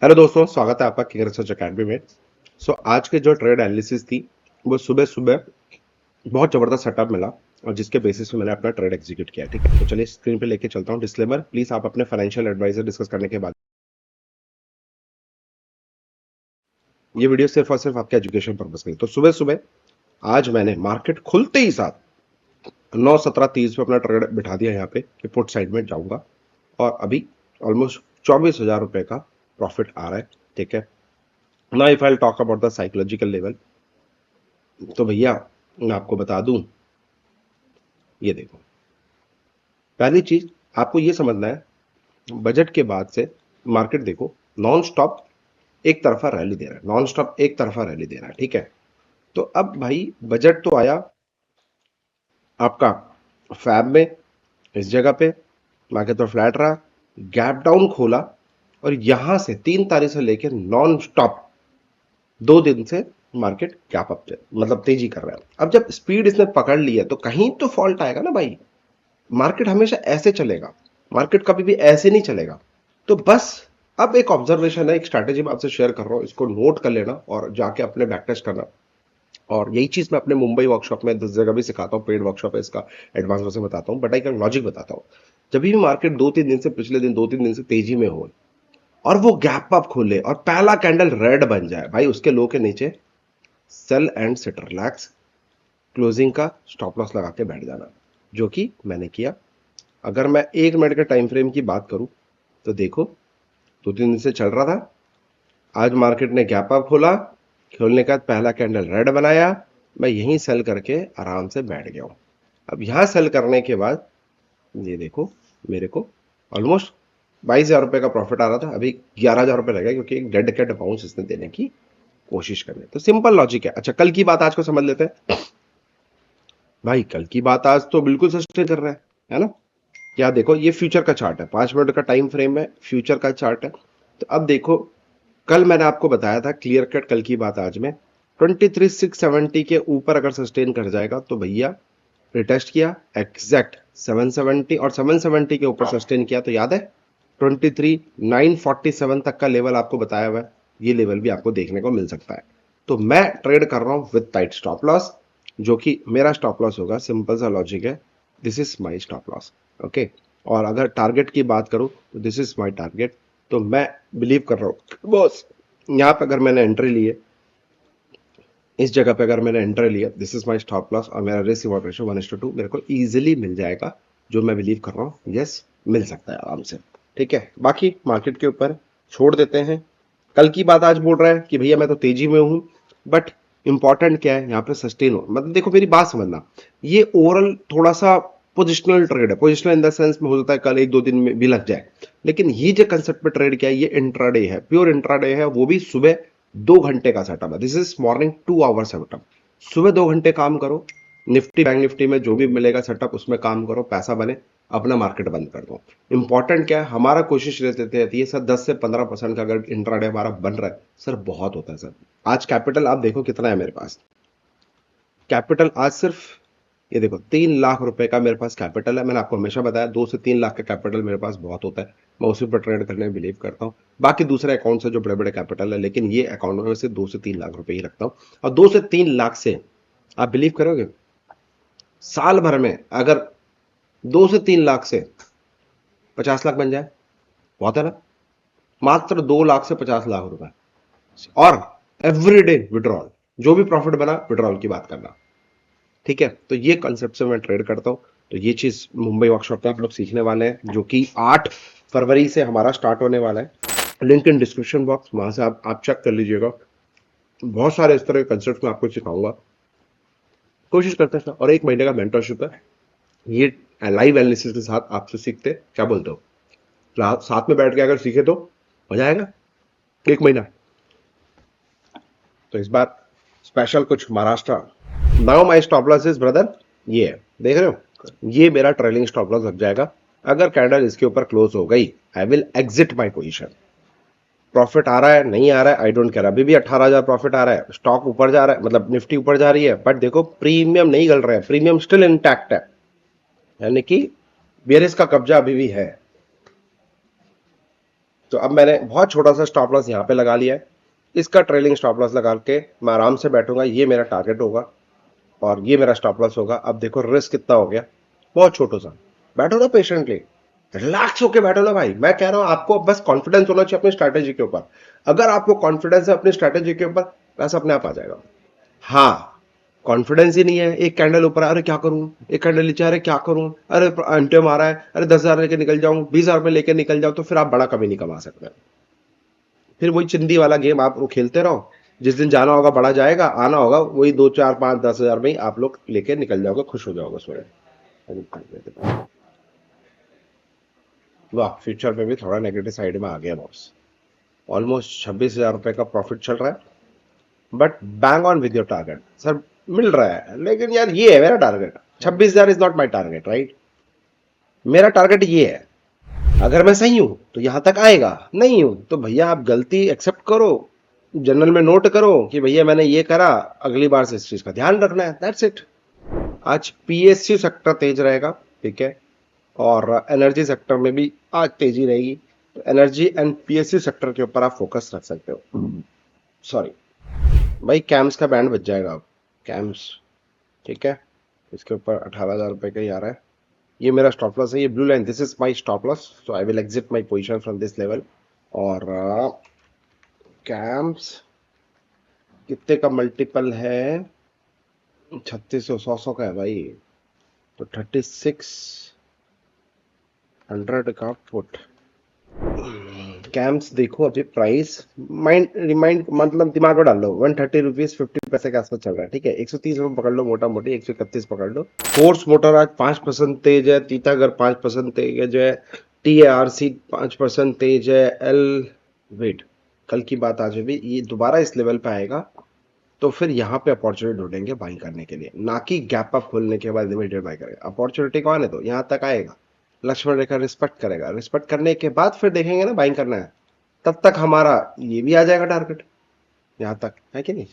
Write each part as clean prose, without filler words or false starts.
Hello दोस्तों, स्वागत है आपका किंग रिसर्च अकेडमी में। आज के जो ट्रेड एनालिसिस थी वो सुबह सुबह बहुत जबरदस्त सेटअप मिला और जिसके बेसिस पे मैंने अपना ट्रेड एग्जीक्यूट किया। ठीक है, तो चलिए स्क्रीन पे लेके चलता हूँ। डिस्क्लेमर, प्लीज आप अपने फाइनेंशियल एडवाइजर डिस्कस करने के बाद, ये वीडियो सिर्फ और सिर्फ आपके एजुकेशन पर्पज के लिए। तो सुबह सुबह आज मैंने मार्केट खुलते ही साथ 9:17:30 पे अपना ट्रेड बिठा दिया यहाँ पे कि पुट साइड में जाऊंगा, और अभी ऑलमोस्ट 24,000 रुपए का प्रॉफिट आ रहा है। ठीक है, ना if I talk about the psychological level, तो भैया मैं आपको बता दूं, ये देखो, पहली चीज आपको ये समझना है, बजट के बाद से मार्केट देखो नॉन स्टॉप एक तरफा रैली दे रहा है, नॉन स्टॉप एक तरफा रैली दे रहा है। ठीक है, तो अब भाई बजट तो आया आपका फैब में, इस जगह पे मार्केट तो फ्लैट रहा, गैप डाउन खोला, और यहां से 3 तारीख से लेकर नॉन स्टॉप 2 दिन से मार्केट गैप अप, मतलब तेजी कर रहा है। अब जब स्पीड इसने पकड़ ली है तो कहीं तो फॉल्ट आएगा ना भाई। मार्केट हमेशा ऐसे चलेगा, मार्केट कभी भी ऐसे नहीं चलेगा। तो बस अब एक ऑब्जर्वेशन है, एक स्ट्रैटेजी मैं आपसे शेयर कर रहा हूं, इसको नोट कर लेना और जाके अपने बैक टेस्ट करना। और यही चीज मैं अपने मुंबई वर्कशॉप में 10 जगह भी सिखाता हूँ, पेड वर्कशॉप है इसका, एडवांस वर्जन बताता हूँ, बट एक लॉजिक बताता हूँ। जब भी मार्केट 2-3 दिन से, पिछले दिन 2-3 दिन से तेजी में हो और वो गैप अप खोले और पहला कैंडल रेड बन जाए, भाई उसके लो के नीचे sell and sit relax, closing का स्टॉप लॉस लगा के बैठ जाना, जो कि मैंने किया। अगर मैं 1 मिनट के टाइम फ्रेम की बात करूं तो देखो, 2-3 दिन से चल रहा था, आज मार्केट ने गैप अप खोला, खोलने के बाद पहला कैंडल रेड बनाया, मैं यहीं सेल करके आराम से बैठ गया हूं। अब यहां सेल करने के बाद ये देखो, मेरे को ऑलमोस्ट 22,000 रुपए का प्रॉफिट आ रहा था, अभी 11,000 रुपए लगा क्योंकि एक डेड कैट बाउंस इसने देने की कोशिश कर रहे। तो सिंपल लॉजिक है। अच्छा, कल की बात आज को समझ लेते हैं। भाई कल की बात आज तो बिल्कुल सस्टेन कर रहा है ना। क्या देखो, ये फ्यूचर का चार्ट है, 5 मिनट का टाइम फ्रेम है, फ्यूचर का चार्ट है। तो अब देखो, कल मैंने आपको बताया था क्लियर कट, कल की बात आज में 23,670 के ऊपर अगर सस्टेन कर जाएगा तो भैया रिटेस्ट किया एग्जैक्ट 770, और 770 के ऊपर सस्टेन किया तो याद है 23,947 तक का लेवल आपको बताया हुआ है। ये लेवल भी आपको देखने को मिल सकता है। तो मैं ट्रेड कर रहा हूं विद टाइट स्टॉप लॉस, जो कि मेरा स्टॉप लॉस होगा, सिंपल सा लॉजिक है, this is my stop loss. Okay, और अगर टारगेट की बात करूं तो दिस इज माई टारगेट। तो मैं बिलीव कर रहा हूं बॉस, यहां पर अगर मैंने एंट्री ली है, इस जगह पे अगर मैंने एंट्री लिया, this is my stop loss, और मेरा रिस्क रिवॉर्ड रेशियो 1:2 मेरे को इजीली मिल जाएगा, जो मैं बिलीव कर रहा हूँ, यस मिल सकता है आराम से। ठीक है, बाकी मार्केट के ऊपर छोड़ देते हैं। कल की बात आज बोल रहा है कि भैया मैं तो तेजी में हूं, बट इंपॉर्टेंट क्या है यहाँ पे, सस्टेन हो, मतलब देखो मेरी बात समझना, ये ओवरऑल थोड़ा सा पोजिशनल ट्रेड है। पोजिशनल इन द सेंस में हो सकता है कल 1-2 दिन में भी लग जाए, लेकिन ये जो कंसेप्ट पे ट्रेड क्या है, ये इंट्राडे है, प्योर इंट्राडे है, वो भी सुबह 2 घंटे का सेटअप है। This is morning 2 hour setup. सुबह 2 घंटे काम करो, निफ्टी बैंक निफ्टी में जो भी मिलेगा सेटअप उसमें काम करो, पैसा बने, अपना मार्केट बंद कर दो। इंपॉर्टेंट क्या है, हमारा कोशिश रहती है सर 10 से 15% का अगर इंट्राडे हमारा बन रहा है सर, बहुत होता है सर। आज कैपिटल आप देखो कितना है मेरे पास, कैपिटल आज सिर्फ ये देखो 3 लाख रुपए का मेरे पास कैपिटल है। मैंने आपको हमेशा बताया 2 से 3 लाख का कैपिटल मेरे पास बहुत होता है, मैं उसी पर ट्रेड करने में बिलीव करता हूँ। बाकी दूसरे अकाउंट से जो बड़े बड़े कैपिटल है, लेकिन ये अकाउंट में से 2 से 3 लाख रुपए ही रखता हूँ। और 2 से 3 लाख से आप बिलीव करोगे, साल भर में अगर 2 से 3 लाख से 50 लाख बन जाए, बहुत है ना। मात्र 2 लाख से 50 लाख रुपए, और एवरीडे विड्रॉल, जो भी प्रॉफिट बना विड्रॉल की बात करना। ठीक है, तो ये कंसेप्ट से मैं ट्रेड करता हूँ। तो ये चीज मुंबई वर्कशॉप में आप लोग सीखने वाले हैं, जो कि 8 फरवरी से हमारा स्टार्ट होने वाला है। लिंक इन डिस्क्रिप्शन बॉक्स, वहां से आप चेक कर लीजिएगा। बहुत सारे इस तरह के कंसेप्ट में आपको सिखाऊंगा, कोशिश करते हैं। और 1 महीने का मेंटरशिप है, ये लाइव एनालिसिस के साथ आपसे सीखते, क्या बोलते हो, साथ में बैठ के अगर सीखे तो हो जाएगा 1 महीना। तो इस बार स्पेशल कुछ Maharashtra. Now my stop loss is brother, ये है, देख रहे हो, ये मेरा ट्रेलिंग स्टॉप लॉस लग जाएगा। अगर कैंडल इसके ऊपर क्लोज हो गई, I will exit my position. Profit आ रहा है नहीं आ रहा है आई डोंट केयर, अभी भी 18,000 प्रॉफिट आ रहा है, स्टॉक ऊपर जा रहा है, मतलब निफ्टी ऊपर जा रही है, बट देखो प्रीमियम नहीं गल रहा है, प्रीमियम स्टिल इंटैक्ट है, यानी कि बियरिश का कब्जा अभी भी है। तो अब मैंने बहुत छोटा सा स्टॉप लॉस यहाँ पे लगा लिया है, इसका ट्रेलिंग स्टॉप लॉस लगा के मैं आराम से बैठूंगा, ये मेरा टारगेट होगा और ये मेरा स्टॉप लॉस होगा। अब देखो रिस्क कितना हो गया, बहुत छोटा सा। बैठो ना पेशेंटली, रिलैक्स होके बैठो ना भाई। मैं कह रहा हूं आपको बस कॉन्फिडेंस होना चाहिए अपनी स्ट्रैटेजी के ऊपर। अगर आपको कॉन्फिडेंस है अपनी स्ट्रैटेजी के ऊपर, पैसा अपने आप आ जाएगा। हाँ, कॉन्फिडेंस ही नहीं है, एक कैंडल ऊपर, अरे क्या करूं, एक कैंडल नीचे, अरे क्या करूं, अरे अंटे मारा है, अरे 10,000 लेके निकल जाऊं, 20,000 में लेके निकल जाऊं, तो फिर आप बड़ा कभी नहीं कमा सकते। फिर वही चिंदी वाला गेम आप वो खेलते रहो। जिस दिन जाना होगा बड़ा जाएगा, आना होगा वही 2 4 5 10,000 में ही आप लोग लेके निकल जाओगे, खुश हो जाओगे उसमें। वाह, फ्यूचर में भी थोड़ा नेगेटिव साइड में आ गया बॉस। ऑलमोस्ट 26,000 रुपए का प्रॉफिट चल रहा है, but bang on with your target sir, मिल रहा है। लेकिन यार ये है मेरा target, 26,000 is not my target, right. मेरा टारगेट ये है, अगर मैं सही हूं तो यहां तक आएगा, नहीं हूं तो भैया आप गलती एक्सेप्ट करो, जर्नल में नोट करो कि भैया मैंने ये करा, अगली बार से इस चीज का ध्यान रखना है, दैट्स इट। आज पीएसयू सेक्टर तेज रहेगा, ठीक है, और एनर्जी सेक्टर में भी आज तेजी रहेगी। तो एनर्जी एंड पीएसयू सेक्टर के ऊपर आप फोकस रख सकते हो। सॉरी भाई, कैम्स का बैंड बच जाएगा अब, कैम्स, ठीक है, इसके ऊपर 18,000 रुपए का ही आ रहा है। ये मेरा स्टॉप लॉस है, ये blue line, this is my stop loss, so I will exit my position from this level. और कैम्स कितने का मल्टीपल है, 3600, 100 का है भाई, तो 3600 का पुट। कैम्स देखो अभी प्राइस, माइंड रिमाइंड मतलब दिमाग में डाल लो, 130 रुपीज 50 पैसे के आसपास चल रहा है, ठीक है। 130 रुपये पकड़ लो, मोटा मोटी 131 पकड़ लो। फोर्स मोटर आज 5% तेज है, तीतागर 5% तेज है, TARC 5% तेज है, एल वेट, कल की बात आज भी, ये दोबारा इस लेवल पे आएगा तो फिर यहाँ पे अपॉर्चुनिटी ढूंढेंगे बाइंग करने के लिए, ना कि गैप अप खोलने के बाद इमीडिएट बाई करेगा। अपॉर्चुनिटी कौन है, तो यहाँ तक आएगा, लक्ष्मण रेखा रिस्पेक्ट करेगा, रिस्पेक्ट करने के बाद फिर देखेंगे ना बाइंग करना है, तब तक हमारा ये भी आ जाएगा टारगेट, यहाँ तक है कि नहीं।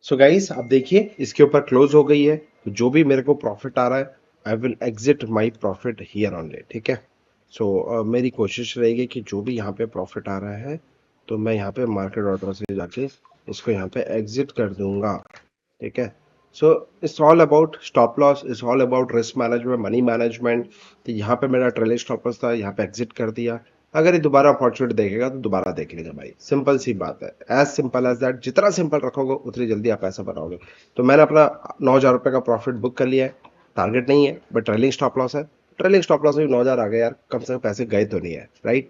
सो गाइस आप देखिए इसके ऊपर क्लोज हो गई है, तो जो भी मेरे को प्रॉफिट आ रहा है आई will exit my profit here only, ठीक है। सो मेरी कोशिश रहेगी कि जो भी यहाँ पे प्रॉफिट आ रहा है तो मैं यहाँ पे मार्केट ऑर्डर से जाके इसको यहाँ पे एग्जिट कर दूंगा, ठीक है। So it's all about stop loss, it's all about risk management, money management. तो यहाँ पे मेरा ट्रेलिंग स्टॉप लॉस था, यहाँ पे एग्जिट कर दिया। अगर ये दोबारा अपॉर्चुनिटी देखेगा तो दोबारा देख लेगा भाई, सिंपल सी बात है, एज सिंपल एज दैट। जितना सिंपल रखोगे उतनी जल्दी आप पैसा बनाओगे। तो मैंने अपना 9,000 रुपये का प्रॉफिट बुक कर लिया है, टारगेट नहीं है बट ट्रेलिंग स्टॉप लॉस है। ट्रेलिंग स्टॉप लॉस में 9,000 आ गए यार, कम से कम पैसे गए तो नहीं है, राइट।